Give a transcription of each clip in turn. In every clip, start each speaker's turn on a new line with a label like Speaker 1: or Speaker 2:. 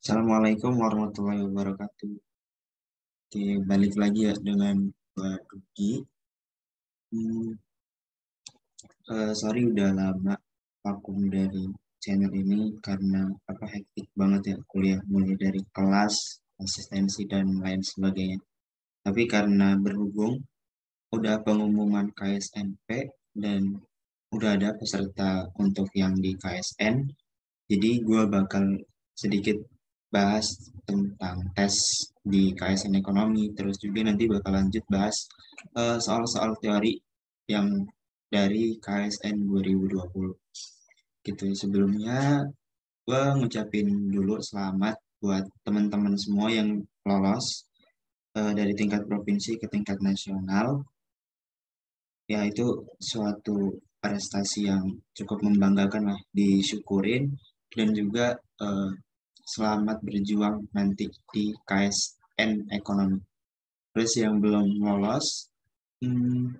Speaker 1: Assalamualaikum warahmatullahi wabarakatuh. Oke, balik lagi ya dengan Mbak Duki. Hmm, Sorry udah lama vakum dari channel ini karena hektik banget ya kuliah mulai dari kelas, asistensi dan lain sebagainya. Tapi karena berhubung udah pengumuman KSNP dan udah ada peserta untuk yang di KSN, jadi gue bakal sedikit bahas tentang tes di KSN Ekonomi, terus juga nanti bakal lanjut bahas soal-soal teori yang dari KSN 2020. Gitu. Sebelumnya, gue ngucapin dulu selamat buat teman-teman semua yang lolos dari tingkat provinsi ke tingkat nasional. Ya, itu suatu prestasi yang cukup membanggakan lah, disyukurin dan juga eh, selamat berjuang nanti di KSN Ekonomi. Terus yang belum lolos, hmm,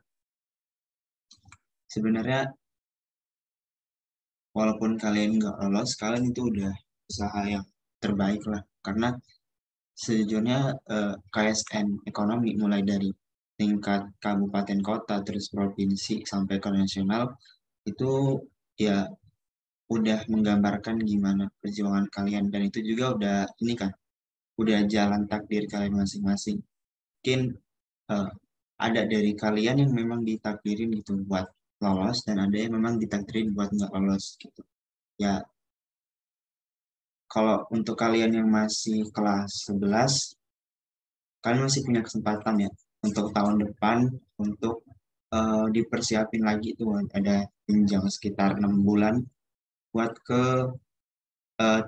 Speaker 1: sebenarnya walaupun kalian nggak lolos, kalian itu udah usaha yang terbaik lah. Karena sejujurnya KSN Ekonomi mulai dari tingkat kabupaten kota, terus provinsi sampai ke nasional, itu ya udah menggambarkan gimana perjuangan kalian. Dan itu juga udah ini kan, udah jalan takdir kalian masing-masing. Mungkin eh, ada dari kalian yang memang ditakdirin gitu buat lolos dan ada yang memang ditakdirin buat nggak lolos gitu. Ya, kalau untuk kalian yang masih kelas 11, kalian masih punya kesempatan ya untuk tahun depan untuk dipersiapin lagi tuh ada jenjang sekitar 6 bulan buat ke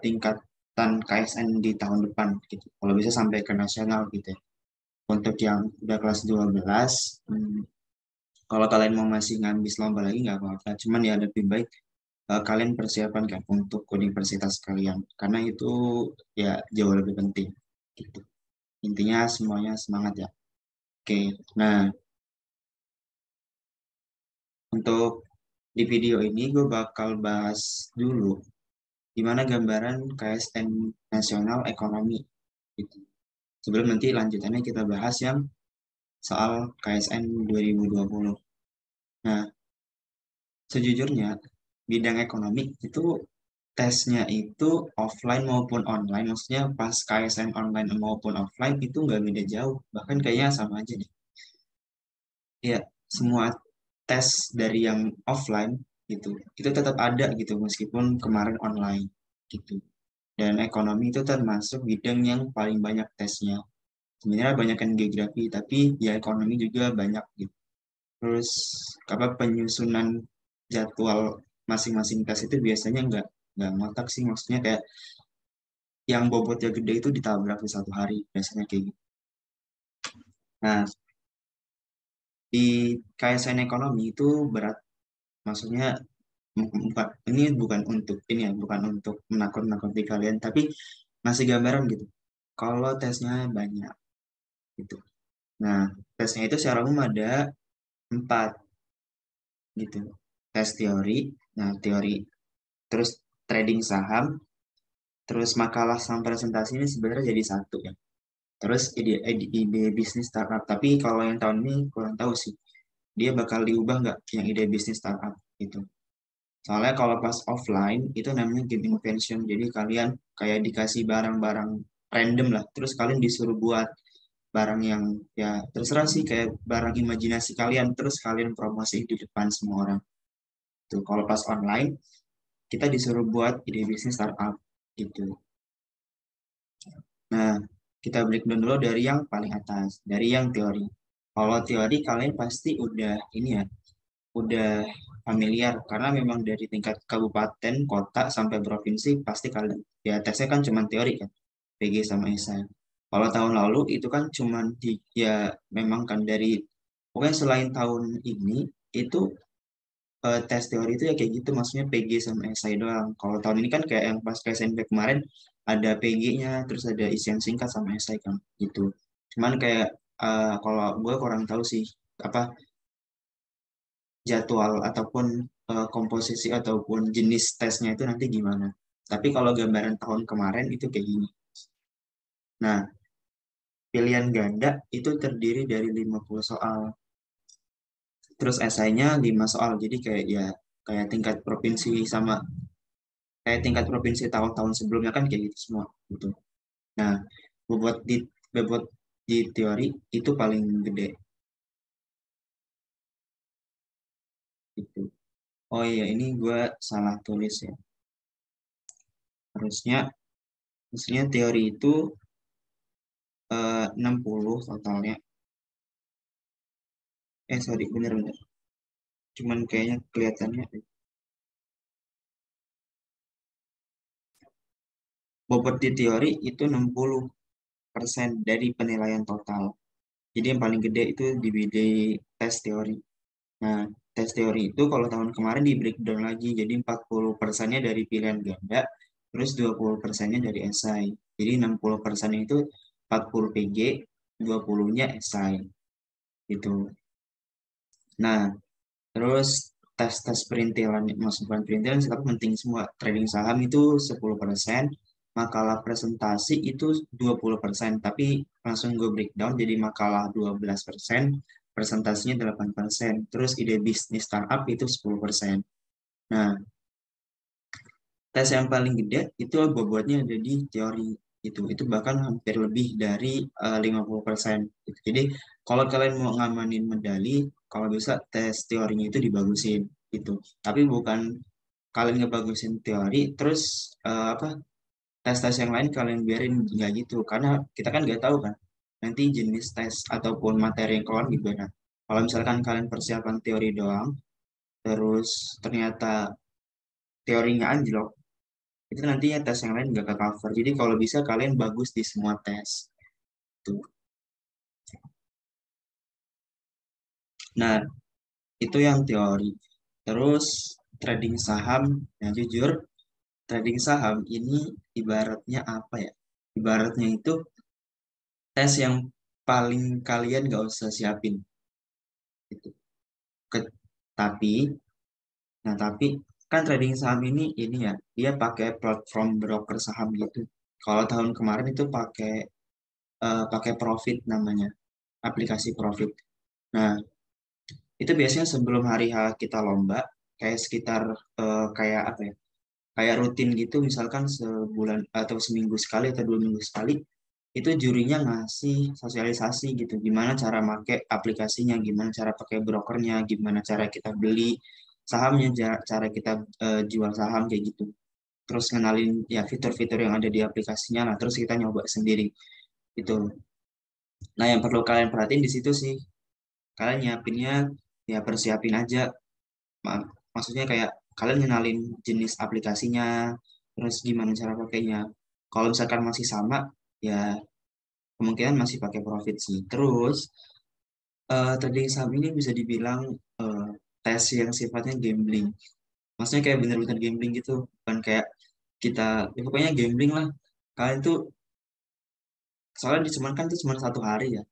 Speaker 1: tingkatan KSN di tahun depan gitu. Kalau bisa sampai ke nasional gitu ya. Untuk yang udah kelas 12, kalau kalian mau masih ngambil lomba lagi nggak apa-apa. Cuman ya lebih baik kalian persiapan kan untuk universitas kalian. Karena itu ya jauh lebih penting. Gitu. Intinya semuanya semangat ya. Oke, nah untuk di video ini gue bakal bahas dulu gimana gambaran KSN Nasional Ekonomi. Gitu. Sebelum nanti lanjutannya kita bahas yang soal KSN 2020. Nah, sejujurnya bidang ekonomi itu tesnya itu offline maupun online, maksudnya pas KSN online maupun offline itu nggak beda jauh, bahkan kayaknya sama aja deh. Ya, semua tes dari yang offline gitu, itu tetap ada gitu meskipun kemarin online gitu. Dan ekonomi itu termasuk bidang yang paling banyak tesnya. Sebenarnya banyak kan geografi, tapi ya ekonomi juga banyak gitu. Terus penyusunan jadwal masing-masing tes itu biasanya nggak ngotak sih, maksudnya kayak yang bobotnya gede itu ditabrak di satu hari biasanya kayak gitu. Nah, di KSN ekonomi itu berat, maksudnya ini bukan untuk ini ya, bukan untuk menakut-nakuti kalian, tapi masih gambaran gitu. Kalau tesnya banyak gitu. Nah, tesnya itu secara umum ada 4 gitu. Tes teori, nah teori, terus trading saham, terus makalah sama presentasi ini sebenarnya jadi satu ya. Terus ide bisnis startup. Tapi kalau yang tahun ini kurang tahu sih. Dia bakal diubah nggak yang ide bisnis startup gitu. Soalnya kalau pas offline itu namanya game invention. Jadi kalian kayak dikasih barang-barang random lah. Terus kalian disuruh buat barang yang ya terserah sih kayak barang imajinasi kalian. Terus kalian promosi di depan semua orang. Tuh kalau pas online kita disuruh buat ide bisnis startup gitu. Nah, kita breakdown dulu dari yang paling atas, dari yang teori. Kalau teori kalian pasti udah ini ya, udah familiar karena memang dari tingkat kabupaten, kota sampai provinsi pasti kalian ya tesnya kan cuma teori kan, PG sama esai. Kalau tahun lalu itu kan cuma ya memang kan dari pokoknya selain tahun ini itu tes teori itu ya kayak gitu maksudnya PG sama esai doang. Kalau tahun ini kan kayak yang pas ke SMP kemarin ada PG-nya terus ada isian singkat sama esai kan gitu. Cuman kayak kalau gue kurang tahu sih apa jadwal ataupun komposisi ataupun jenis tesnya itu nanti gimana. Tapi kalau gambaran tahun kemarin itu kayak gini. Nah, pilihan ganda itu terdiri dari 50 soal. Terus esainya 5 soal. Jadi kayak ya kayak tingkat provinsi sama kayak tingkat provinsi tahun-tahun sebelumnya kan kayak gitu semua gitu. Nah, bobot di bobot di teori itu paling gede gitu. Oh iya, ini gue salah tulis ya. Harusnya harusnya teori itu 60 totalnya. Sorry, bener-bener. Cuman kayaknya kelihatannya bobot di teori itu 60% dari penilaian total. Jadi yang paling gede itu di tes teori. Nah, tes teori itu kalau tahun kemarin di breakdown lagi, jadi 40%-nya dari pilihan ganda, terus 20%-nya dari esai. Jadi 60% itu 40 PG, 20-nya esai. Gitu. Nah, terus tes-tes perintilan, masukan perintilan tapi penting semua. Trading saham itu 10%, makalah presentasi itu 20%, tapi langsung gue breakdown jadi makalah 12%, presentasinya 8%, terus ide bisnis startup itu 10%. Nah, tes yang paling gede itu bobotnya ada di teori itu bahkan hampir lebih dari 50%. Gitu. Jadi kalau kalian mau ngamanin medali, kalau bisa tes teorinya itu dibagusin gitu. Tapi bukan kalian ngebagusin teori terus apa tes-tes yang lain kalian biarin nggak gitu karena kita kan nggak tahu kan nanti jenis tes ataupun materi yang keluar gimana. Kalau misalkan kalian persiapan teori doang terus ternyata teorinya anjlok itu nantinya tes yang lain nggak ke cover. Jadi kalau bisa kalian bagus di semua tes. Tuh. Nah, itu yang teori. Terus trading saham, yang jujur, trading saham ini ibaratnya apa ya? Ibaratnya itu tes yang paling kalian nggak usah siapin. Gitu. Ke- tapi, tapi kan trading saham ini ya, dia pakai platform broker saham gitu. Kalau tahun kemarin itu pakai Profit namanya, aplikasi Profit. Nah, itu biasanya sebelum hari H kita lomba, kayak sekitar kayak apa ya? Kayak rutin gitu, misalkan sebulan atau seminggu sekali atau 2 minggu sekali, itu jurinya ngasih sosialisasi gitu, gimana cara make aplikasinya, gimana cara pakai brokernya, gimana cara kita beli sahamnya, cara kita jual saham kayak gitu. Terus ngenalin ya fitur-fitur yang ada di aplikasinya, nah terus kita nyoba sendiri itu. Nah, yang perlu kalian perhatiin di situ sih, kalian nyiapinnya ya persiapin aja. Maksudnya kayak kalian ngenalin jenis aplikasinya, terus gimana cara pakainya. Kalau misalkan masih sama, ya kemungkinan masih pakai Profit sih. Terus trading saham ini bisa dibilang eh, tes yang sifatnya gambling. Maksudnya kayak bener-bener gambling gitu, bukan kayak kita, ya pokoknya gambling lah. Kalian tuh soalnya cuman kan tuh cuma 1 hari ya.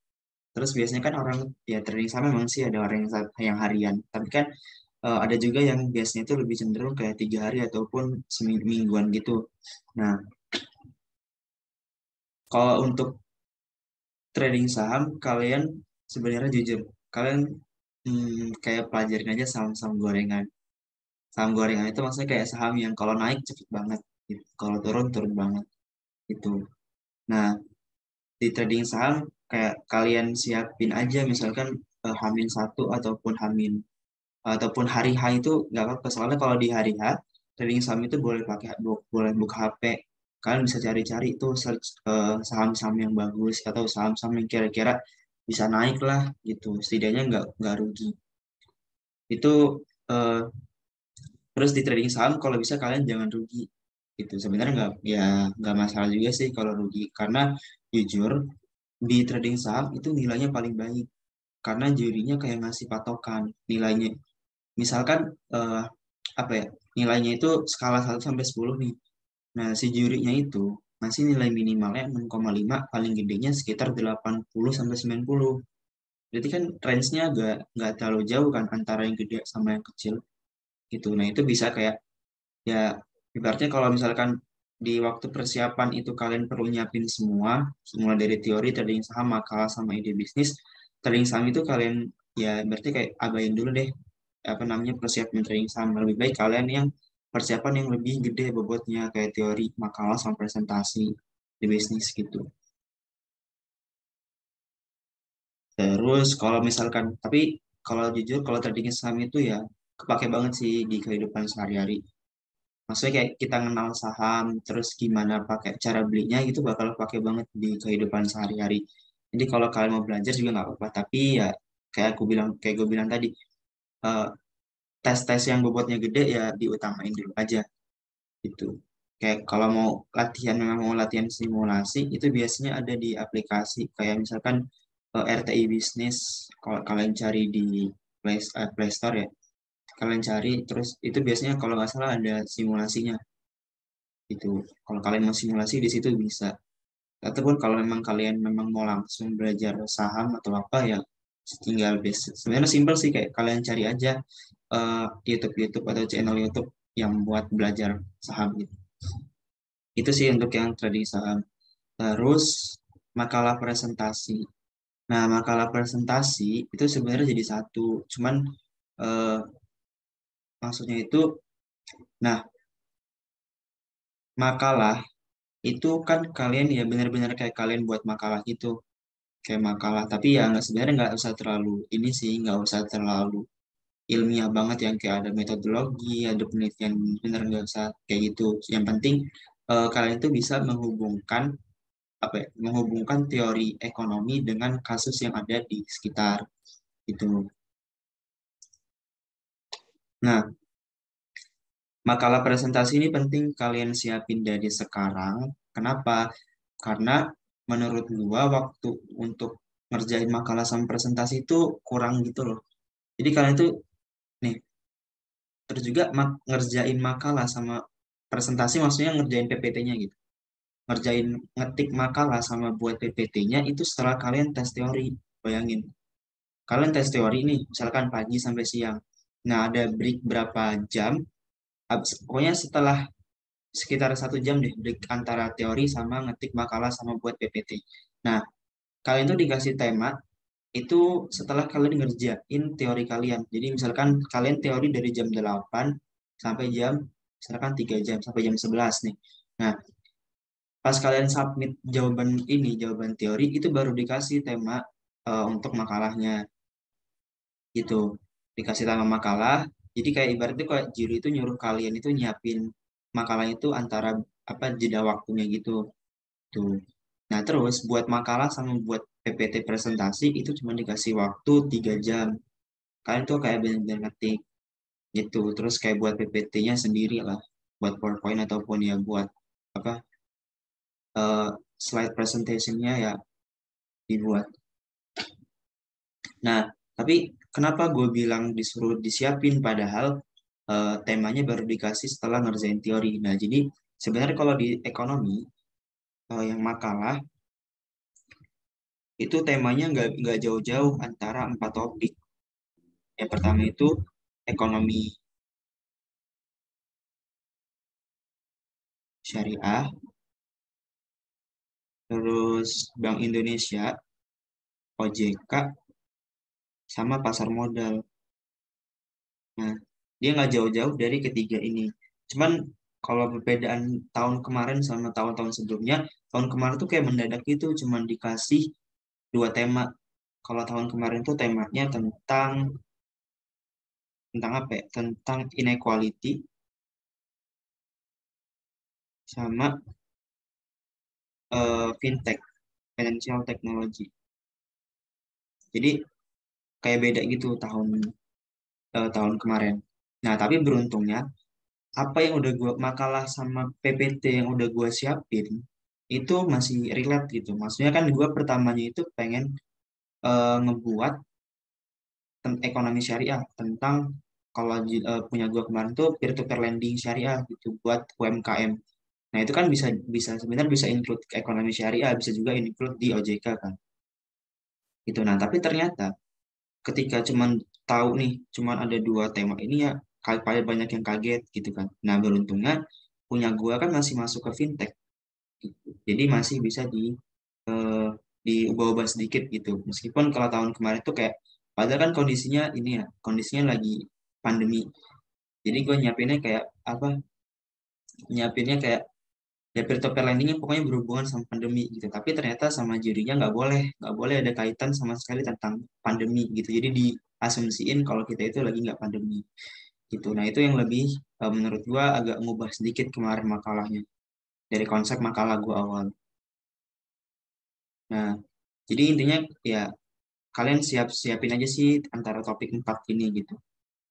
Speaker 1: Terus biasanya kan orang ya trading saham memang sih ada orang yang harian, tapi kan ada juga yang biasanya itu lebih cenderung kayak 3 hari ataupun semingguan gitu. Nah, kalau untuk trading saham, kalian sebenarnya jujur, kalian kayak pelajarin aja saham-saham gorengan. Saham gorengan itu maksudnya kayak saham yang kalau naik cepet banget, gitu. Kalau turun turun banget, itu. Nah, di trading saham kayak kalian siapin aja misalkan H-1 ataupun hari H itu nggak apa-apa soalnya kalau di hari H trading saham itu boleh buka HP, kalian bisa cari-cari itu search saham-saham yang bagus atau saham-saham yang kira-kira bisa naik lah gitu setidaknya nggak rugi itu. eh, Terus di trading saham kalau bisa kalian jangan rugi gitu sebenarnya nggak masalah juga sih kalau rugi karena jujur di trading saham itu nilainya paling baik karena jurinya kayak ngasih patokan nilainya. Misalkan eh, apa ya? Nilainya itu skala 1 sampai 10 nih. Nah, si jurinya itu masih nilai minimalnya 6,5, paling gedenya sekitar 80 sampai 90. Berarti kan range-nya nggak terlalu jauh kan antara yang gede sama yang kecil gitu. Nah, itu bisa kayak ya ibaratnya kalau misalkan di waktu persiapan itu kalian perlu nyiapin semua, mulai dari teori, trading saham, makalah, sama ide bisnis. Trading saham itu kalian ya berarti kayak abain dulu deh apa namanya persiapan trading saham. Lebih baik kalian yang persiapan yang lebih gede bobotnya kayak teori, makalah, sama presentasi di bisnis gitu. Terus kalau misalkan, tapi kalau jujur kalau trading saham itu ya kepake banget sih di kehidupan sehari-hari. Maksudnya kayak kita kenal saham, terus gimana pakai cara belinya gitu bakal pakai banget di kehidupan sehari-hari. Jadi kalau kalian mau belajar juga nggak apa-apa, tapi ya kayak gue bilang tadi, eh, tes-tes yang bobotnya gede ya diutamain dulu aja gitu. Kayak kalau mau latihan memang mau latihan simulasi itu biasanya ada di aplikasi kayak misalkan RTI Bisnis. Kalau kalian cari di Play Store ya, kalian cari terus itu biasanya kalau nggak salah ada simulasinya gitu. Kalau kalian mau simulasi di situ bisa. Ataupun kalau memang kalian memang mau langsung belajar saham atau apa ya tinggal basic. Sebenarnya simpel sih kayak kalian cari aja YouTube atau channel YouTube yang buat belajar saham gitu. Itu sih untuk yang trading saham. Terus makalah presentasi. Nah, makalah presentasi itu sebenarnya jadi satu. Cuman eh, maksudnya itu, nah makalah itu kan kalian ya benar-benar kayak kalian buat makalah gitu. Kayak makalah. Tapi ya nggak sebenarnya nggak usah terlalu ini sih, nggak usah terlalu ilmiah banget yang kayak ada metodologi, ada penelitian bener nggak usah kayak gitu. Yang penting kalian tuh bisa menghubungkan apa ya, menghubungkan teori ekonomi dengan kasus yang ada di sekitar itu. Nah, makalah presentasi ini penting kalian siapin dari sekarang. Kenapa? Karena menurut gua waktu untuk ngerjain makalah sama presentasi itu kurang gitu loh. Jadi kalian tuh nih, terus juga ngerjain makalah sama presentasi maksudnya ngerjain PPT-nya gitu. Ngerjain ngetik makalah sama buat PPT-nya itu setelah kalian tes teori. Bayangin, kalian tes teori nih, misalkan pagi sampai siang. Nah, ada break berapa jam. Pokoknya setelah sekitar 1 jam deh break antara teori sama ngetik makalah sama buat PPT. Nah, kalian tuh dikasih tema itu setelah kalian ngerjain teori kalian. Jadi misalkan kalian teori dari jam 8 sampai jam misalkan 3 jam sampai jam 11 nih. Nah, pas kalian submit jawaban teori itu baru dikasih tema untuk makalahnya gitu. Dikasih tema makalah. Jadi kayak ibaratnya kayak juri itu nyuruh kalian itu nyiapin makalahnya itu antara apa jeda waktunya gitu. Tuh. Nah, terus buat makalah sama buat PPT presentasi itu cuma dikasih waktu 3 jam. Kalian tuh kayak bener-bener ngetik gitu. Terus kayak buat PPT-nya sendiri lah. Buat PowerPoint ataupun ya buat apa eh, slide presentation-nya ya dibuat. Nah, tapi kenapa gue bilang disuruh disiapin padahal temanya baru dikasih setelah ngerjain teori. Nah, jadi sebenarnya kalau di ekonomi yang makalah itu temanya nggak jauh-jauh antara 4 topik. Yang pertama itu ekonomi syariah, terus Bank Indonesia, OJK, sama pasar modal. Nah, dia nggak jauh-jauh dari ketiga ini. Cuman kalau perbedaan tahun kemarin sama tahun-tahun sebelumnya, tahun kemarin tuh kayak mendadak gitu, cuman dikasih 2 tema. Kalau tahun kemarin tuh temanya tentang apa ya? Tentang inequality sama fintech, financial technology. Jadi kayak beda gitu tahun kemarin. Nah, tapi beruntungnya apa yang udah gua makalah sama PPT yang udah gua siapin itu masih relate gitu. Maksudnya kan gua pertamanya itu pengen ngebuat ekonomi syariah tentang kalau punya gua kemarin tuh peer-to-peer lending syariah gitu buat UMKM. Nah, itu kan bisa bisa sebenarnya bisa include ke ekonomi syariah, bisa juga include di OJK kan. Gitu. Nah, tapi ternyata ketika cuman tahu nih, cuman ada 2 tema ini ya pada banyak yang kaget gitu kan. Nah, beruntungnya punya gua kan masih masuk ke fintech gitu. Jadi masih bisa eh, diubah-ubah sedikit gitu. Meskipun kalau tahun kemarin tuh kayak, padahal kan kondisinya ini ya, kondisinya lagi pandemi. Jadi gue nyiapinnya kayak apa? Nyiapinnya kayak ya peer-to-peer lending yang pokoknya berhubungan sama pandemi gitu. Tapi ternyata sama jurinya nggak boleh ada kaitan sama sekali tentang pandemi gitu. Jadi diasumsiin kalau kita itu lagi nggak pandemi gitu. Nah itu yang lebih menurut gua agak ngubah sedikit kemarin makalahnya dari konsep makalah gua awal. Nah jadi intinya ya kalian siapin aja sih antara topik 4 ini gitu.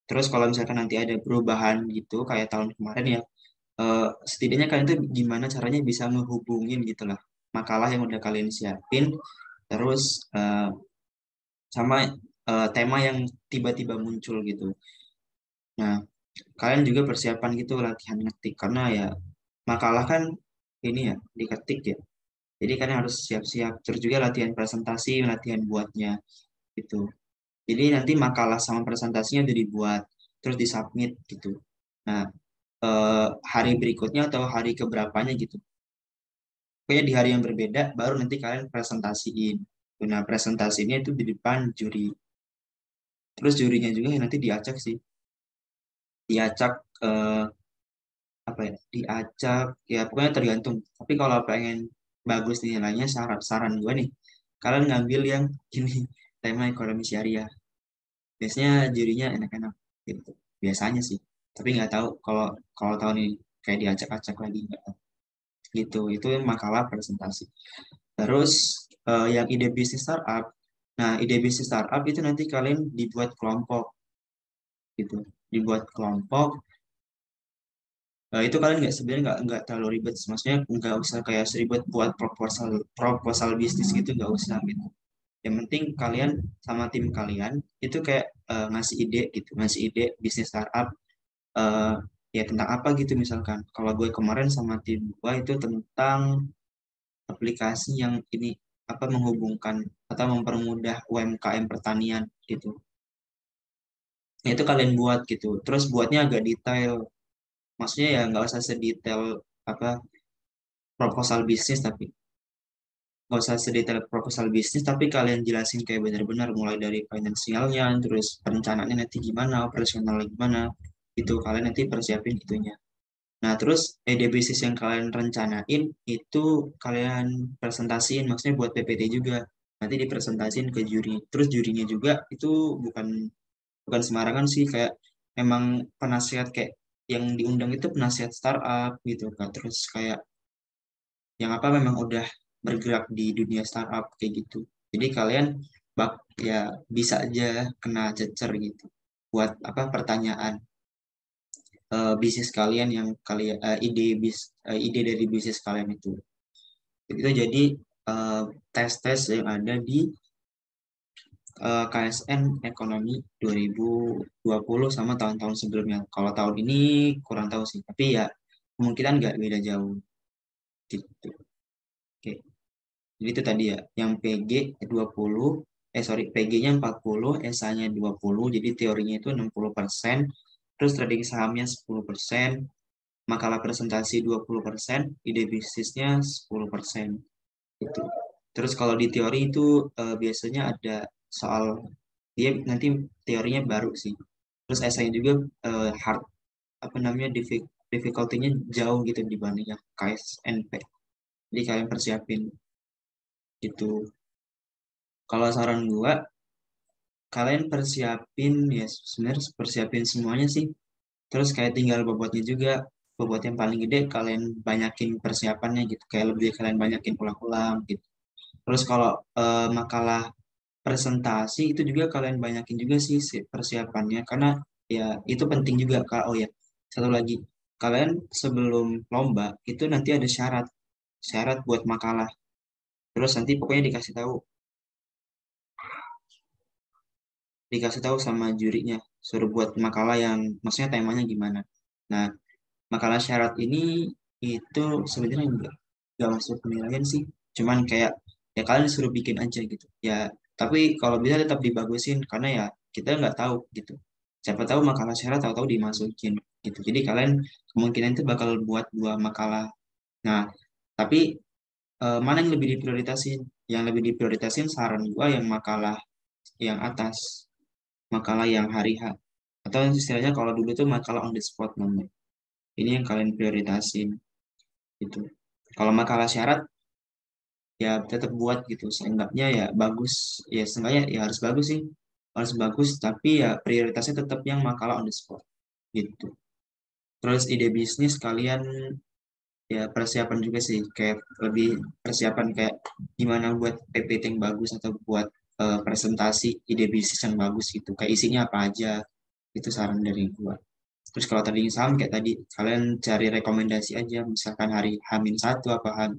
Speaker 1: Terus kalau misalkan nanti ada perubahan gitu kayak tahun kemarin ya, setidaknya kalian tuh gimana caranya bisa ngehubungin gitu lah makalah yang udah kalian siapin terus sama tema yang tiba-tiba muncul gitu. Nah, kalian juga persiapan gitu latihan ngetik karena ya makalah kan ini ya diketik ya. Jadi kalian harus siap-siap. Terus juga latihan presentasi, latihan buatnya gitu. Jadi nanti makalah sama presentasinya udah dibuat, terus disubmit gitu. Nah, hari berikutnya atau hari keberapanya gitu. Pokoknya di hari yang berbeda baru nanti kalian presentasiin. Nah, presentasinya itu di depan juri. Terus jurinya juga yang nanti diacak sih. Diacak apa ya? Diacak ya pokoknya tergantung. Tapi kalau pengen bagus nilainya saran gue nih, kalian ngambil yang ini tema ekonomi syariah. Biasanya jurinya enak-enak gitu. Biasanya sih. Tapi nggak tahu kalau kalau tahun ini kayak diacak-acak lagi nggak tahu. Gitu. Itu makalah presentasi. Terus yang ide bisnis startup. Nah, ide bisnis startup itu nanti kalian dibuat kelompok gitu. Dibuat kelompok. Itu kalian nggak sebenarnya nggak terlalu ribet. Maksudnya nggak usah kayak seribet buat proposal proposal bisnis gitu nggak usah gitu. Yang penting kalian sama tim kalian itu kayak ngasih ide gitu, ngasih ide bisnis startup eh, ya tentang apa gitu misalkan. Kalau gue kemarin sama tim gue itu tentang aplikasi yang ini apa menghubungkan atau mempermudah UMKM pertanian gitu. Nah, itu kalian buat gitu. Terus buatnya agak detail. Maksudnya ya nggak usah sedetail apa proposal bisnis tapi nggak usah sedetail proposal bisnis tapi kalian jelasin kayak benar-benar mulai dari finansialnya terus perencanaannya nanti gimana operasionalnya gimana itu kalian nanti persiapin itunya. Nah, terus ide bisnis yang kalian rencanain itu kalian presentasiin, maksudnya buat PPT juga. Nanti dipresentasiin ke juri. Terus jurinya juga itu bukan bukan sembarangan sih, kayak memang penasihat kayak yang diundang itu penasihat startup gitu kan. Terus kayak yang apa memang udah bergerak di dunia startup kayak gitu. Jadi kalian bak ya bisa aja kena cecer gitu buat apa pertanyaan bisnis kalian yang kalian ide dari bisnis kalian itu jadi eh, tes-tes yang ada di KSN Ekonomi 2020 sama tahun-tahun sebelumnya. Kalau tahun ini kurang tahu sih, tapi ya kemungkinan nggak beda jauh gitu. Oke, jadi itu tadi ya, yang PG 20, sorry, PG-nya 40, SA-nya 20, jadi teorinya itu 60%, terus trading sahamnya 10%, makalah presentasi 20%, ide bisnisnya 10%. Gitu. Terus kalau di teori itu biasanya ada soal dia nanti teorinya baru sih. Terus esainya juga hard apa namanya difficulty-nya jauh gitu dibanding yang KSNP. Jadi kalian persiapin gitu. Kalau saran gua kalian persiapin ya sebenarnya persiapin semuanya sih. Terus kayak tinggal bobotnya juga. Bobot yang paling gede kalian banyakin persiapannya gitu. Kayak lebih kalian banyakin ulang-ulang gitu. Terus kalau makalah presentasi itu juga kalian banyakin juga sih persiapannya karena ya itu penting juga Kak. Oh ya, satu lagi. Kalian sebelum lomba itu nanti ada syarat buat makalah. Terus nanti pokoknya dikasih tahu sama jurinya suruh buat makalah yang maksudnya temanya gimana. Nah, makalah syarat ini itu sebenarnya nggak masuk penilaian sih. Cuman kayak ya kalian disuruh bikin aja gitu. Ya, tapi kalau bisa tetap dibagusin karena ya kita nggak tahu gitu Siapa tahu makalah syarat tahu-tahu dimasukin gitu. Jadi kalian kemungkinan itu bakal buat 2 makalah. Nah, tapi mana yang lebih diprioritasin? Yang lebih diprioritasin saran gua yang makalah yang atas, makalah yang hari H. Atau istilahnya kalau dulu tuh makalah on the spot namanya. Ini yang kalian prioritasin gitu. Kalau makalah syarat ya tetap buat gitu. Seenggaknya ya bagus. Ya seenggaknya ya harus bagus sih. Harus bagus, tapi ya prioritasnya tetap yang makalah on the spot gitu. Terus ide bisnis kalian ya persiapan juga sih, kayak lebih persiapan kayak gimana buat PPT yang bagus atau buat presentasi ide bisnis yang bagus gitu, kayak isinya apa aja, itu saran dari gua. Terus kalau trading saham kayak tadi, kalian cari rekomendasi aja, misalkan hari H-1 apa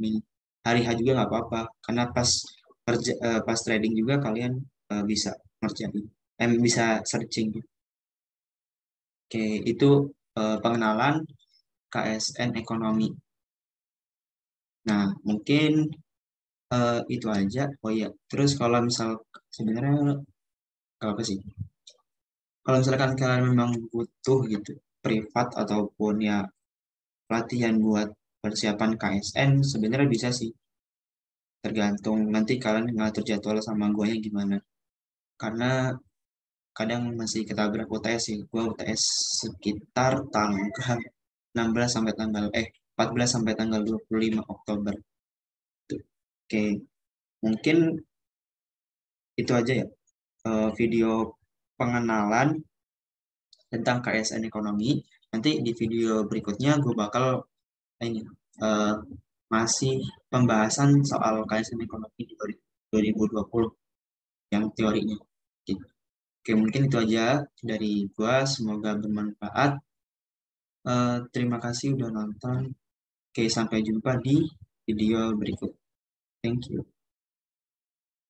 Speaker 1: hari H juga nggak apa-apa, karena pas trading juga kalian bisa ngerjain, bisa searching. Oke, itu pengenalan KSN ekonomi. Nah, mungkin itu aja. Oh iya, terus kalau misal sebenarnya kalau apa sih? Kalau misalkan kalian memang butuh gitu privat ataupun ya pelatihan buat persiapan KSN, sebenarnya bisa sih. Tergantung nanti kalian ngatur jadwal sama guanya gimana. Karena kadang masih ketabrak UTS sih. Gua UTS sekitar tanggal 16 sampai tanggal 14 sampai tanggal 25 Oktober. Tuh. Oke, mungkin itu aja ya video pengenalan tentang KSN ekonomi. Nanti di video berikutnya gue bakal ini eh, masih pembahasan soal KSN ekonomi di 2020 yang teorinya. Gitu. Oke, mungkin itu aja dari gue. Semoga bermanfaat. Terima kasih udah nonton. Oke, sampai jumpa di video berikut. Thank you.